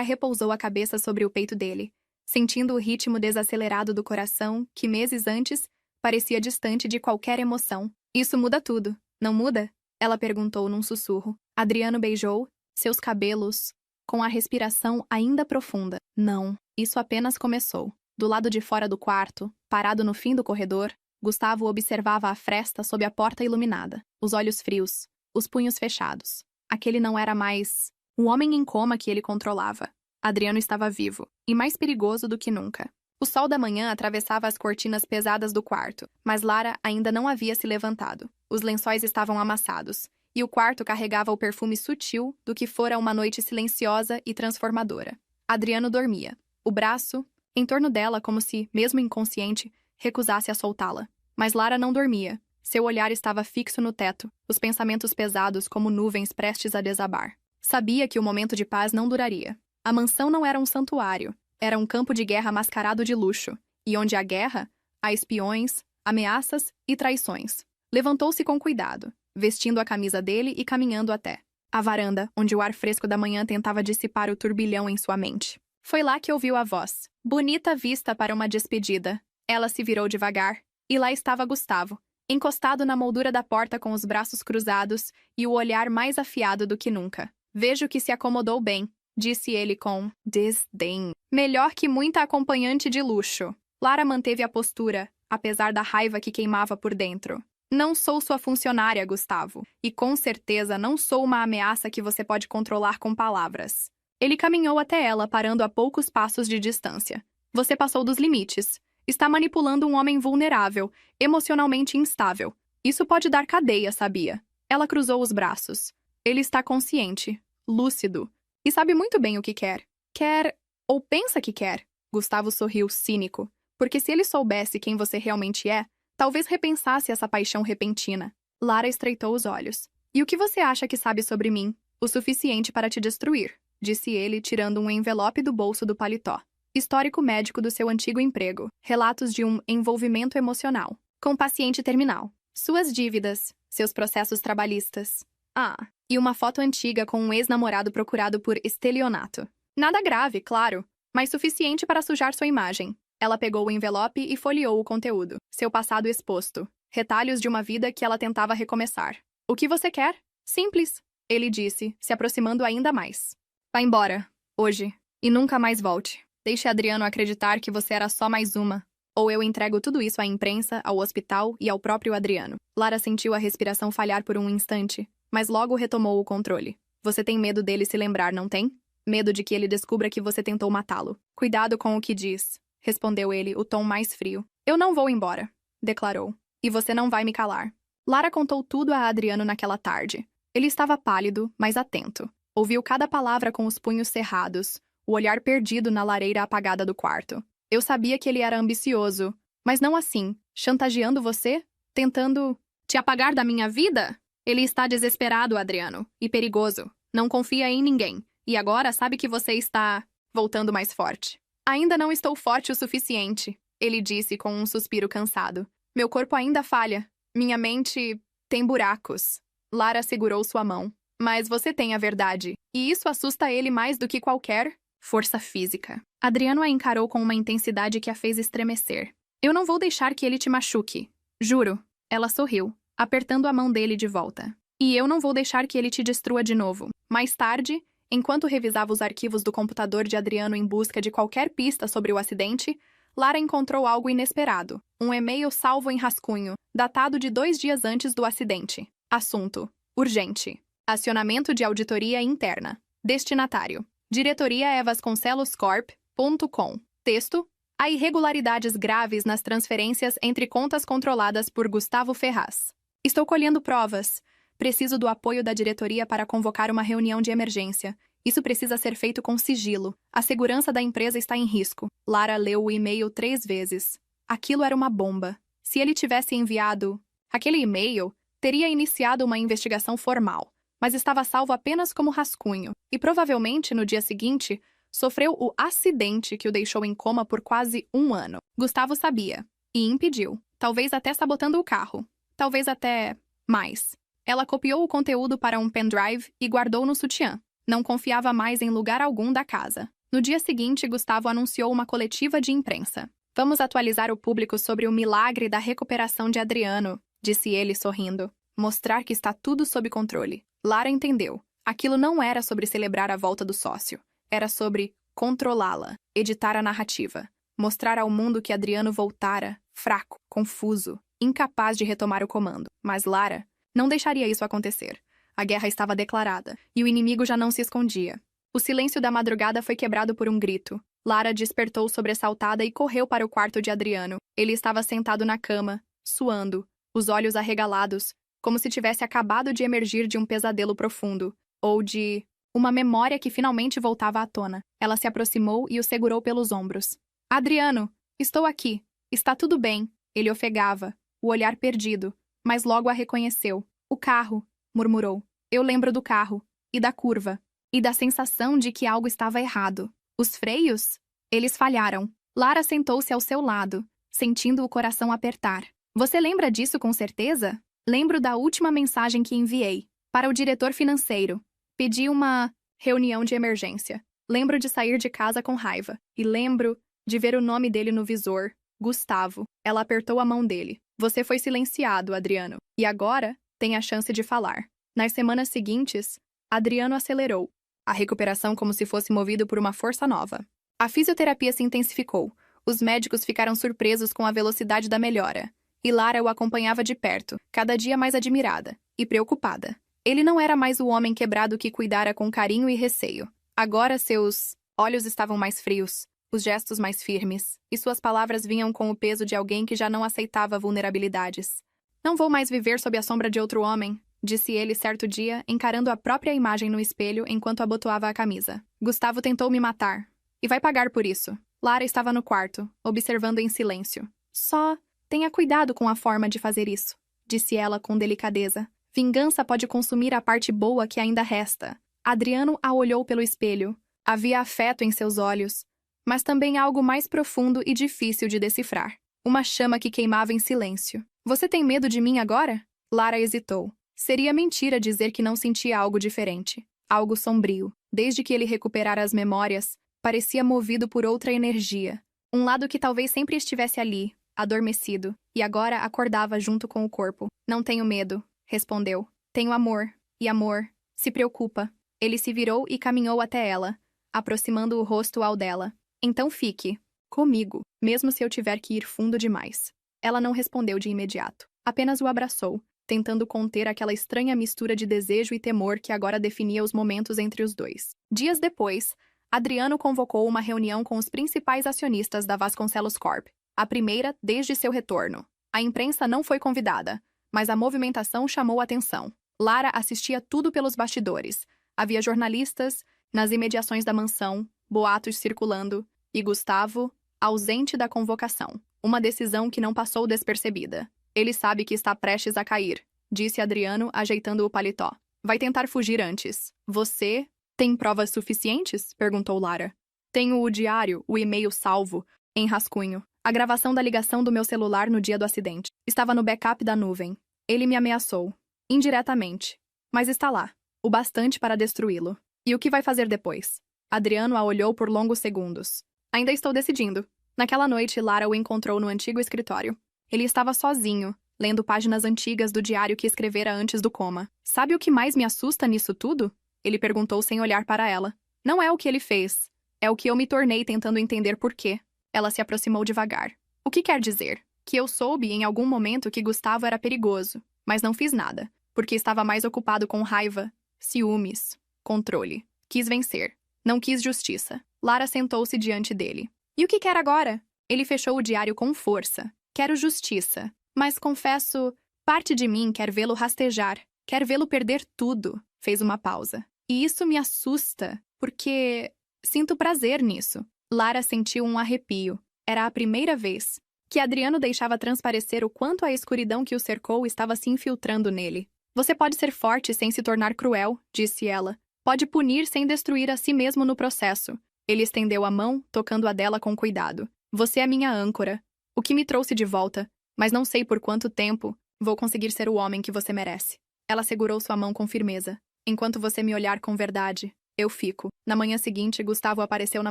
repousou a cabeça sobre o peito dele, sentindo o ritmo desacelerado do coração que, meses antes, parecia distante de qualquer emoção. Isso muda tudo, não muda? Ela perguntou num sussurro. Adriano beijou seus cabelos, com a respiração ainda profunda. Não, isso apenas começou. Do lado de fora do quarto, parado no fim do corredor, Gustavo observava a fresta sob a porta iluminada, os olhos frios, os punhos fechados. Aquele não era mais o homem em coma que ele controlava. Adriano estava vivo, e mais perigoso do que nunca. O sol da manhã atravessava as cortinas pesadas do quarto, mas Lara ainda não havia se levantado. Os lençóis estavam amassados, e o quarto carregava o perfume sutil do que fora uma noite silenciosa e transformadora. Adriano dormia, o braço em torno dela como se, mesmo inconsciente, recusasse a soltá-la. Mas Lara não dormia. Seu olhar estava fixo no teto, os pensamentos pesados como nuvens prestes a desabar. Sabia que o momento de paz não duraria. A mansão não era um santuário, era um campo de guerra mascarado de luxo, e onde há guerra, há espiões, ameaças e traições. Levantou-se com cuidado, vestindo a camisa dele e caminhando até a varanda, onde o ar fresco da manhã tentava dissipar o turbilhão em sua mente. Foi lá que ouviu a voz. Bonita vista para uma despedida. Ela se virou devagar, e lá estava Gustavo, encostado na moldura da porta com os braços cruzados e o olhar mais afiado do que nunca. Vejo que se acomodou bem, disse ele com desdém. Melhor que muita acompanhante de luxo. Lara manteve a postura, apesar da raiva que queimava por dentro. Não sou sua funcionária, Gustavo, e com certeza não sou uma ameaça que você pode controlar com palavras. Ele caminhou até ela, parando a poucos passos de distância. Você passou dos limites. Está manipulando um homem vulnerável, emocionalmente instável. Isso pode dar cadeia, sabia? Ela cruzou os braços. Ele está consciente, lúcido, e sabe muito bem o que quer. Quer, ou pensa que quer. Gustavo sorriu cínico, porque se ele soubesse quem você realmente é, talvez repensasse essa paixão repentina. Lara estreitou os olhos. E o que você acha que sabe sobre mim? O suficiente para te destruir, disse ele, tirando um envelope do bolso do paletó. Histórico médico do seu antigo emprego. Relatos de um envolvimento emocional. Com paciente terminal. Suas dívidas. Seus processos trabalhistas. Ah, e uma foto antiga com um ex-namorado procurado por estelionato. Nada grave, claro, mas suficiente para sujar sua imagem. Ela pegou o envelope e folheou o conteúdo. Seu passado exposto. Retalhos de uma vida que ela tentava recomeçar. O que você quer? Simples, ele disse, se aproximando ainda mais. Vá embora. Hoje. E nunca mais volte. Deixe Adriano acreditar que você era só mais uma. Ou eu entrego tudo isso à imprensa, ao hospital e ao próprio Adriano. Lara sentiu a respiração falhar por um instante, mas logo retomou o controle. Você tem medo dele se lembrar, não tem? Medo de que ele descubra que você tentou matá-lo. Cuidado com o que diz, respondeu ele, o tom mais frio. Eu não vou embora, declarou. E você não vai me calar. Lara contou tudo a Adriano naquela tarde. Ele estava pálido, mas atento. Ouviu cada palavra com os punhos cerrados, o olhar perdido na lareira apagada do quarto. Eu sabia que ele era ambicioso, mas não assim, chantageando você, tentando te apagar da minha vida? Ele está desesperado, Adriano, e perigoso. Não confia em ninguém. E agora sabe que você está voltando mais forte. Ainda não estou forte o suficiente, ele disse com um suspiro cansado. Meu corpo ainda falha. Minha mente tem buracos. Lara segurou sua mão. Mas você tem a verdade, e isso assusta ele mais do que qualquer força física. Adriano a encarou com uma intensidade que a fez estremecer. Eu não vou deixar que ele te machuque. Juro. Ela sorriu, apertando a mão dele de volta. E eu não vou deixar que ele te destrua de novo. Mais tarde, enquanto revisava os arquivos do computador de Adriano em busca de qualquer pista sobre o acidente, Lara encontrou algo inesperado. Um e-mail salvo em rascunho, datado de 2 dias antes do acidente. Assunto: urgente. Acionamento de auditoria interna. Destinatário: diretoriaevasconceloscorp.com. Texto: há irregularidades graves nas transferências entre contas controladas por Gustavo Ferraz. Estou colhendo provas. Preciso do apoio da diretoria para convocar uma reunião de emergência. Isso precisa ser feito com sigilo. A segurança da empresa está em risco. Lara leu o e-mail 3 vezes. Aquilo era uma bomba. Se ele tivesse enviado aquele e-mail, teria iniciado uma investigação formal, mas estava salvo apenas como rascunho. E provavelmente, no dia seguinte, sofreu o acidente que o deixou em coma por quase 1 ano. Gustavo sabia. E impediu. Talvez até sabotando o carro. Talvez até mais. Ela copiou o conteúdo para um pendrive e guardou no sutiã. Não confiava mais em lugar algum da casa. No dia seguinte, Gustavo anunciou uma coletiva de imprensa. Vamos atualizar o público sobre o milagre da recuperação de Adriano, disse ele sorrindo. Mostrar que está tudo sob controle. Lara entendeu. Aquilo não era sobre celebrar a volta do sócio. Era sobre controlá-la, editar a narrativa. Mostrar ao mundo que Adriano voltara, fraco, confuso, incapaz de retomar o comando. Mas Lara não deixaria isso acontecer. A guerra estava declarada, e o inimigo já não se escondia. O silêncio da madrugada foi quebrado por um grito. Lara despertou sobressaltada e correu para o quarto de Adriano. Ele estava sentado na cama, suando, os olhos arregalados, como se tivesse acabado de emergir de um pesadelo profundo, ou de uma memória que finalmente voltava à tona. Ela se aproximou e o segurou pelos ombros. Adriano, estou aqui. Está tudo bem. Ele ofegava, o olhar perdido, mas logo a reconheceu. O carro, murmurou. Eu lembro do carro, e da curva, e da sensação de que algo estava errado. Os freios? Eles falharam. Lara sentou-se ao seu lado, sentindo o coração apertar. Você lembra disso com certeza? Lembro da última mensagem que enviei, para o diretor financeiro. Pedi uma reunião de emergência. Lembro de sair de casa com raiva. E lembro de ver o nome dele no visor. Gustavo. Ela apertou a mão dele. Você foi silenciado, Adriano. E agora tem a chance de falar. Nas semanas seguintes, Adriano acelerou. A recuperação como se fosse movido por uma força nova. A fisioterapia se intensificou. Os médicos ficaram surpresos com a velocidade da melhora. E Lara o acompanhava de perto, cada dia mais admirada e preocupada. Ele não era mais o homem quebrado que cuidara com carinho e receio. Agora seus olhos estavam mais frios, os gestos mais firmes, e suas palavras vinham com o peso de alguém que já não aceitava vulnerabilidades. Não vou mais viver sob a sombra de outro homem, disse ele certo dia, encarando a própria imagem no espelho enquanto abotoava a camisa. Gustavo tentou me matar. E vai pagar por isso. Lara estava no quarto, observando em silêncio. Só tenha cuidado com a forma de fazer isso, disse ela com delicadeza. Vingança pode consumir a parte boa que ainda resta. Adriano a olhou pelo espelho. Havia afeto em seus olhos, mas também algo mais profundo e difícil de decifrar. Uma chama que queimava em silêncio. Você tem medo de mim agora? Lara hesitou. Seria mentira dizer que não sentia algo diferente. Algo sombrio. Desde que ele recuperara as memórias, parecia movido por outra energia. Um lado que talvez sempre estivesse ali, adormecido, e agora acordava junto com o corpo. Não tenho medo, respondeu. Tenho amor. E amor se preocupa. Ele se virou e caminhou até ela, aproximando o rosto ao dela. Então fique comigo, mesmo se eu tiver que ir fundo demais. Ela não respondeu de imediato. Apenas o abraçou, tentando conter aquela estranha mistura de desejo e temor que agora definia os momentos entre os dois. Dias depois, Adriano convocou uma reunião com os principais acionistas da Vasconcelos Corp, a primeira desde seu retorno. A imprensa não foi convidada, mas a movimentação chamou atenção. Lara assistia tudo pelos bastidores. Havia jornalistas nas imediações da mansão, boatos circulando, e Gustavo, ausente da convocação. Uma decisão que não passou despercebida. Ele sabe que está prestes a cair, disse Adriano, ajeitando o paletó. Vai tentar fugir antes. Você tem provas suficientes? Perguntou Lara. Tenho o diário, o e-mail salvo, em rascunho. A gravação da ligação do meu celular no dia do acidente. Estava no backup da nuvem. Ele me ameaçou. Indiretamente. Mas está lá. O bastante para destruí-lo. E o que vai fazer depois? Adriano a olhou por longos segundos. Ainda estou decidindo. Naquela noite, Lara o encontrou no antigo escritório. Ele estava sozinho, lendo páginas antigas do diário que escrevera antes do coma. Sabe o que mais me assusta nisso tudo? Ele perguntou sem olhar para ela. Não é o que ele fez. É o que eu me tornei tentando entender por quê. Ela se aproximou devagar. O que quer dizer? Que eu soube em algum momento que Gustavo era perigoso, mas não fiz nada, porque estava mais ocupado com raiva, ciúmes, controle. Quis vencer. Não quis justiça. Lara sentou-se diante dele. E o que quer agora? Ele fechou o diário com força. Quero justiça. Mas confesso, parte de mim quer vê-lo rastejar. Quer vê-lo perder tudo. Fez uma pausa. E isso me assusta, porque sinto prazer nisso. Lara sentiu um arrepio. Era a primeira vez que Adriano deixava transparecer o quanto a escuridão que o cercou estava se infiltrando nele. Você pode ser forte sem se tornar cruel, disse ela. Pode punir sem destruir a si mesmo no processo. Ele estendeu a mão, tocando a dela com cuidado. Você é minha âncora. O que me trouxe de volta, mas não sei por quanto tempo vou conseguir ser o homem que você merece. Ela segurou sua mão com firmeza. Enquanto você me olhar com verdade, eu fico. Na manhã seguinte, Gustavo apareceu na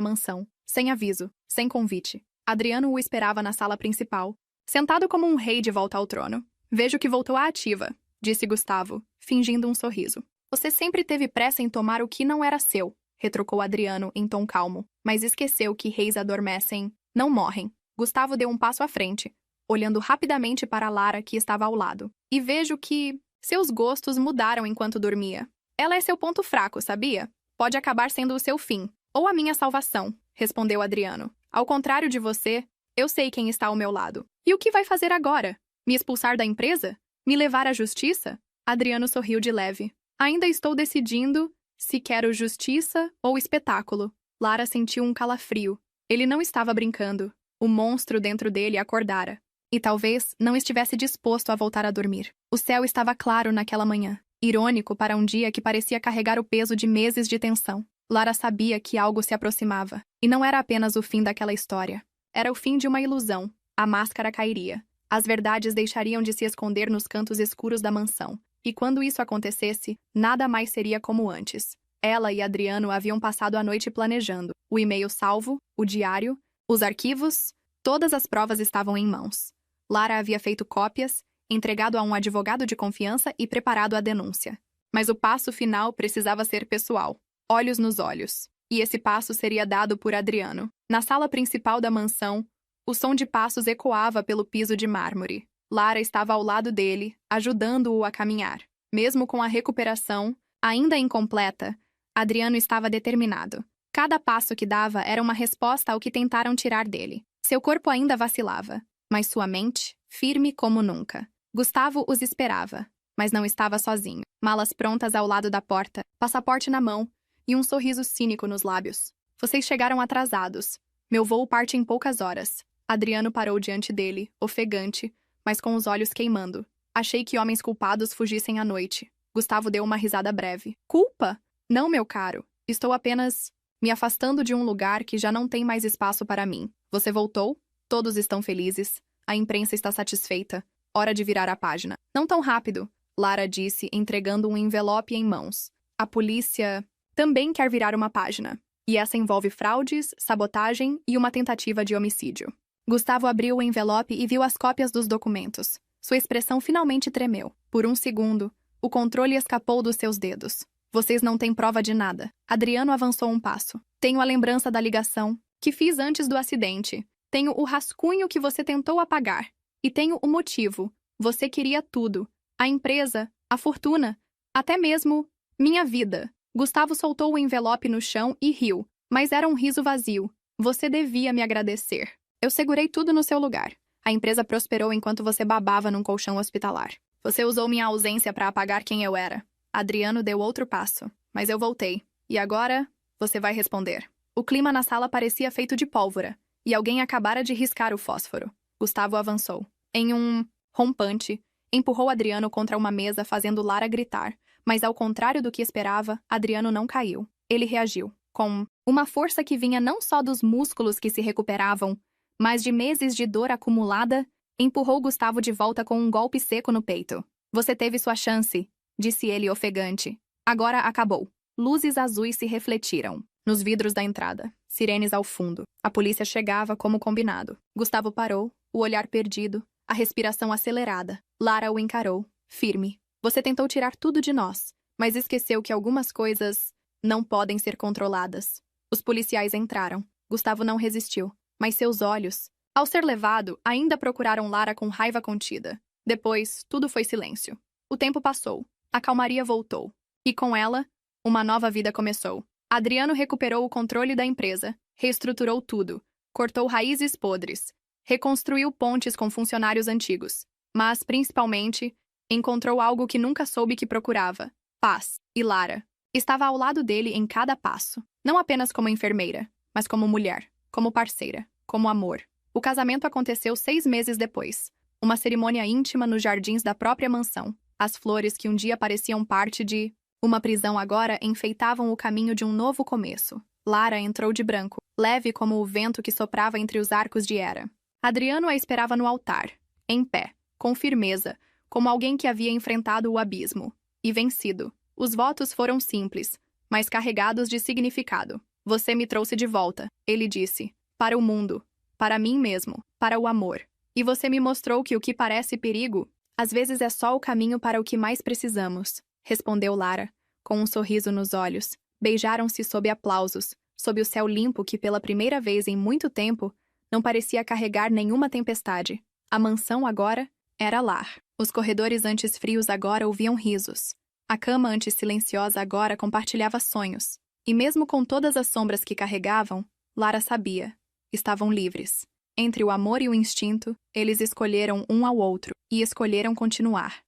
mansão. Sem aviso, sem convite. Adriano o esperava na sala principal, sentado como um rei de volta ao trono. Vejo que voltou à ativa, disse Gustavo, fingindo um sorriso. Você sempre teve pressa em tomar o que não era seu, retrucou Adriano em tom calmo, mas esqueceu que reis adormecem, não morrem. Gustavo deu um passo à frente, olhando rapidamente para Lara, que estava ao lado. E vejo que seus gostos mudaram enquanto dormia. Ela é seu ponto fraco, sabia? Pode acabar sendo o seu fim, ou a minha salvação, respondeu Adriano. Ao contrário de você, eu sei quem está ao meu lado. E o que vai fazer agora? Me expulsar da empresa? Me levar à justiça? Adriano sorriu de leve. Ainda estou decidindo se quero justiça ou espetáculo. Lara sentiu um calafrio. Ele não estava brincando. O monstro dentro dele acordara. E talvez não estivesse disposto a voltar a dormir. O céu estava claro naquela manhã. Irônico para um dia que parecia carregar o peso de meses de tensão. Lara sabia que algo se aproximava. E não era apenas o fim daquela história. Era o fim de uma ilusão. A máscara cairia. As verdades deixariam de se esconder nos cantos escuros da mansão. E quando isso acontecesse, nada mais seria como antes. Ela e Adriano haviam passado a noite planejando. O e-mail salvo, o diário, os arquivos, todas as provas estavam em mãos. Lara havia feito cópias, entregado a um advogado de confiança e preparado a denúncia. Mas o passo final precisava ser pessoal, olhos nos olhos. E esse passo seria dado por Adriano. Na sala principal da mansão, o som de passos ecoava pelo piso de mármore. Lara estava ao lado dele, ajudando-o a caminhar. Mesmo com a recuperação, ainda incompleta, Adriano estava determinado. Cada passo que dava era uma resposta ao que tentaram tirar dele. Seu corpo ainda vacilava, mas sua mente, firme como nunca. Gustavo os esperava, mas não estava sozinho. Malas prontas ao lado da porta, passaporte na mão e um sorriso cínico nos lábios. Vocês chegaram atrasados. Meu voo parte em poucas horas. Adriano parou diante dele, ofegante, mas com os olhos queimando. Achei que homens culpados fugissem à noite. Gustavo deu uma risada breve. Culpa? Não, meu caro. Estou apenas me afastando de um lugar que já não tem mais espaço para mim. Você voltou? Todos estão felizes. A imprensa está satisfeita. Hora de virar a página. Não tão rápido, Lara disse, entregando um envelope em mãos. A polícia também quer virar uma página. E essa envolve fraudes, sabotagem e uma tentativa de homicídio. Gustavo abriu o envelope e viu as cópias dos documentos. Sua expressão finalmente tremeu. Por um segundo, o controle escapou dos seus dedos. Vocês não têm prova de nada. Adriano avançou um passo. Tenho a lembrança da ligação que fiz antes do acidente. Tenho o rascunho que você tentou apagar. E tenho o motivo. Você queria tudo. A empresa, a fortuna, até mesmo minha vida. Gustavo soltou o envelope no chão e riu. Mas era um riso vazio. Você devia me agradecer. Eu segurei tudo no seu lugar. A empresa prosperou enquanto você babava num colchão hospitalar. Você usou minha ausência para apagar quem eu era. Adriano deu outro passo, mas eu voltei. E agora, você vai responder. O clima na sala parecia feito de pólvora, e alguém acabara de riscar o fósforo. Gustavo avançou. Em um rompante, empurrou Adriano contra uma mesa, fazendo Lara gritar, mas ao contrário do que esperava, Adriano não caiu. Ele reagiu, com uma força que vinha não só dos músculos que se recuperavam, mas de meses de dor acumulada, empurrou Gustavo de volta com um golpe seco no peito. Você teve sua chance, disse ele ofegante. Agora acabou. Luzes azuis se refletiram nos vidros da entrada, sirenes ao fundo. A polícia chegava como combinado. Gustavo parou, o olhar perdido, a respiração acelerada. Lara o encarou, firme. Você tentou tirar tudo de nós, mas esqueceu que algumas coisas não podem ser controladas. Os policiais entraram. Gustavo não resistiu, mas seus olhos, ao ser levado, ainda procuraram Lara com raiva contida. Depois, tudo foi silêncio. O tempo passou. A calmaria voltou. E com ela, uma nova vida começou. Adriano recuperou o controle da empresa, reestruturou tudo, cortou raízes podres, reconstruiu pontes com funcionários antigos, mas, principalmente, encontrou algo que nunca soube que procurava: paz. E Lara estava ao lado dele em cada passo, não apenas como enfermeira, mas como mulher, como parceira, como amor. O casamento aconteceu 6 meses depois, uma cerimônia íntima nos jardins da própria mansão. As flores que um dia pareciam parte de uma prisão agora enfeitavam o caminho de um novo começo. Lara entrou de branco, leve como o vento que soprava entre os arcos de Hera. Adriano a esperava no altar, em pé, com firmeza, como alguém que havia enfrentado o abismo e vencido. Os votos foram simples, mas carregados de significado. Você me trouxe de volta, ele disse, para o mundo, para mim mesmo, para o amor. E você me mostrou que o que parece perigo, às vezes é só o caminho para o que mais precisamos, respondeu Lara, com um sorriso nos olhos. Beijaram-se sob aplausos, sob o céu limpo que pela primeira vez em muito tempo não parecia carregar nenhuma tempestade. A mansão agora era lar. Os corredores antes frios agora ouviam risos. A cama antes silenciosa agora compartilhava sonhos. E mesmo com todas as sombras que carregavam, Lara sabia. Estavam livres. Entre o amor e o instinto, eles escolheram um ao outro e escolheram continuar.